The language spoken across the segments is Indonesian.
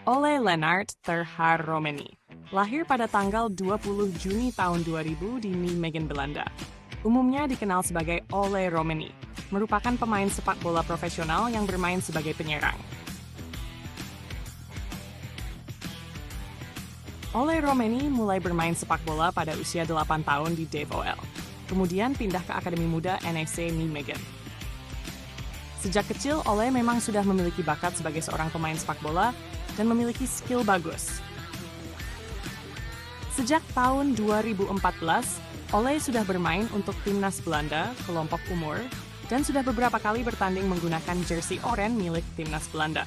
Ole Lennart ter Haar Romani, lahir pada tanggal 20 Juni tahun 2000 di Nijmegen, Belanda. Umumnya dikenal sebagai Ole Romani, merupakan pemain sepak bola profesional yang bermain sebagai penyerang. Ole Romani mulai bermain sepak bola pada usia 8 tahun di DVOL, kemudian pindah ke Akademi Muda NEC Nijmegen. Sejak kecil, Ole memang sudah memiliki bakat sebagai seorang pemain sepak bola dan memiliki skill bagus. Sejak tahun 2014, Ole sudah bermain untuk timnas Belanda kelompok umur dan sudah beberapa kali bertanding menggunakan jersey oranye milik timnas Belanda.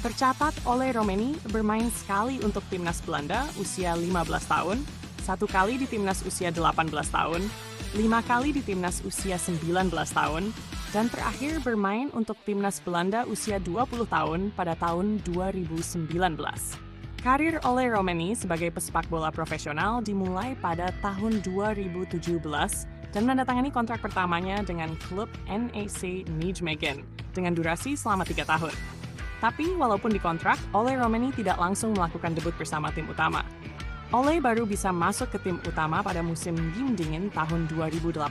Tercatat Ole Romani bermain sekali untuk timnas Belanda usia 15 tahun, 1 kali di timnas usia 18 tahun, 5 kali di timnas usia 19 tahun, dan terakhir bermain untuk timnas Belanda usia 20 tahun pada tahun 2019. Karir Ole Romani sebagai pesepak bola profesional dimulai pada tahun 2017 dan menandatangani kontrak pertamanya dengan klub NEC Nijmegen dengan durasi selama 3 tahun. Tapi walaupun dikontrak, Ole Romani tidak langsung melakukan debut bersama tim utama. Ole baru bisa masuk ke tim utama pada musim dingin tahun 2018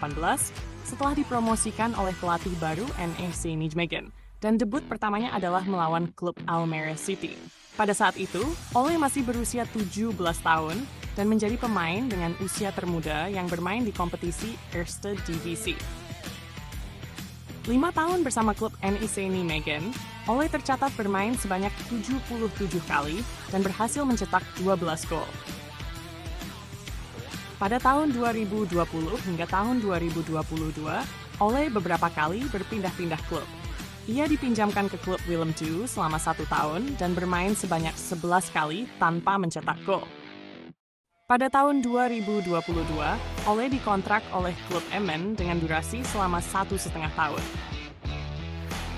setelah dipromosikan oleh pelatih baru NEC Nijmegen, dan debut pertamanya adalah melawan klub Almere City. Pada saat itu, Ole masih berusia 17 tahun dan menjadi pemain dengan usia termuda yang bermain di kompetisi Eerste Divisie. 5 tahun bersama klub NEC Nijmegen, Ole tercatat bermain sebanyak 77 kali dan berhasil mencetak 12 gol. Pada tahun 2020 hingga tahun 2022, Ole beberapa kali berpindah-pindah klub. Ia dipinjamkan ke klub Willem II selama 1 tahun dan bermain sebanyak 11 kali tanpa mencetak gol. Pada tahun 2022, Ole dikontrak oleh klub Emmen dengan durasi selama 1,5 tahun.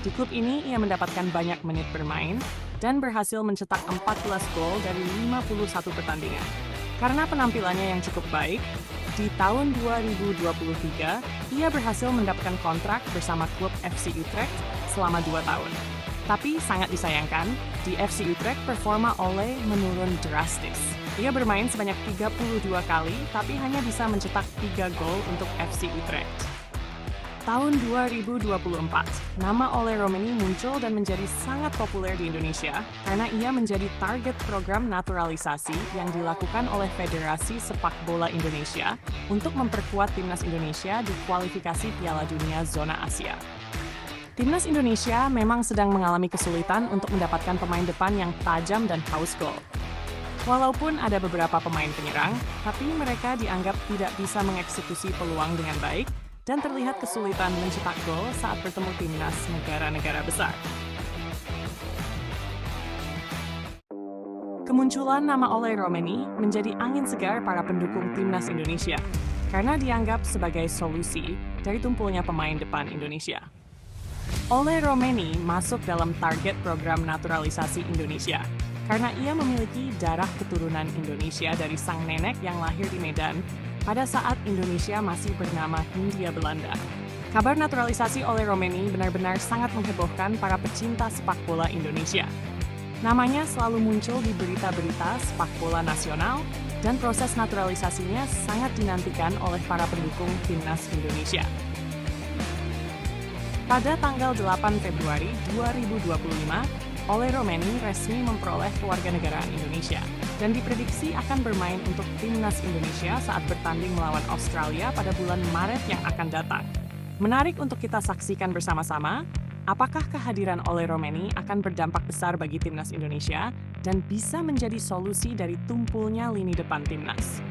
Di klub ini, ia mendapatkan banyak menit bermain dan berhasil mencetak 14 gol dari 51 pertandingan. Karena penampilannya yang cukup baik, di tahun 2023, ia berhasil mendapatkan kontrak bersama klub FC Utrecht selama 2 tahun. Tapi sangat disayangkan, di FC Utrecht performa Ole menurun drastis. Ia bermain sebanyak 32 kali, tapi hanya bisa mencetak 3 gol untuk FC Utrecht. Tahun 2024, nama Ole Romani muncul dan menjadi sangat populer di Indonesia karena ia menjadi target program naturalisasi yang dilakukan oleh Federasi Sepak Bola Indonesia untuk memperkuat timnas Indonesia di kualifikasi Piala Dunia Zona Asia. Timnas Indonesia memang sedang mengalami kesulitan untuk mendapatkan pemain depan yang tajam dan haus gol. Walaupun ada beberapa pemain penyerang, tapi mereka dianggap tidak bisa mengeksekusi peluang dengan baik dan terlihat kesulitan mencetak gol saat bertemu timnas negara-negara besar. Kemunculan nama Ole Romani menjadi angin segar para pendukung timnas Indonesia karena dianggap sebagai solusi dari tumpulnya pemain depan Indonesia. Ole Romani masuk dalam target program naturalisasi Indonesia karena ia memiliki darah keturunan Indonesia dari sang nenek yang lahir di Medan pada saat Indonesia masih bernama Hindia Belanda. Kabar naturalisasi Ole Romani benar-benar sangat menghebohkan para pecinta sepak bola Indonesia. Namanya selalu muncul di berita-berita sepak bola nasional, dan proses naturalisasinya sangat dinantikan oleh para pendukung timnas Indonesia. Pada tanggal 8 Februari 2025, Ole Romani resmi memperoleh kewarganegaraan Indonesia dan diprediksi akan bermain untuk timnas Indonesia saat bertanding melawan Australia pada bulan Maret yang akan datang. Menarik untuk kita saksikan bersama-sama, apakah kehadiran Ole Romani akan berdampak besar bagi timnas Indonesia dan bisa menjadi solusi dari tumpulnya lini depan timnas.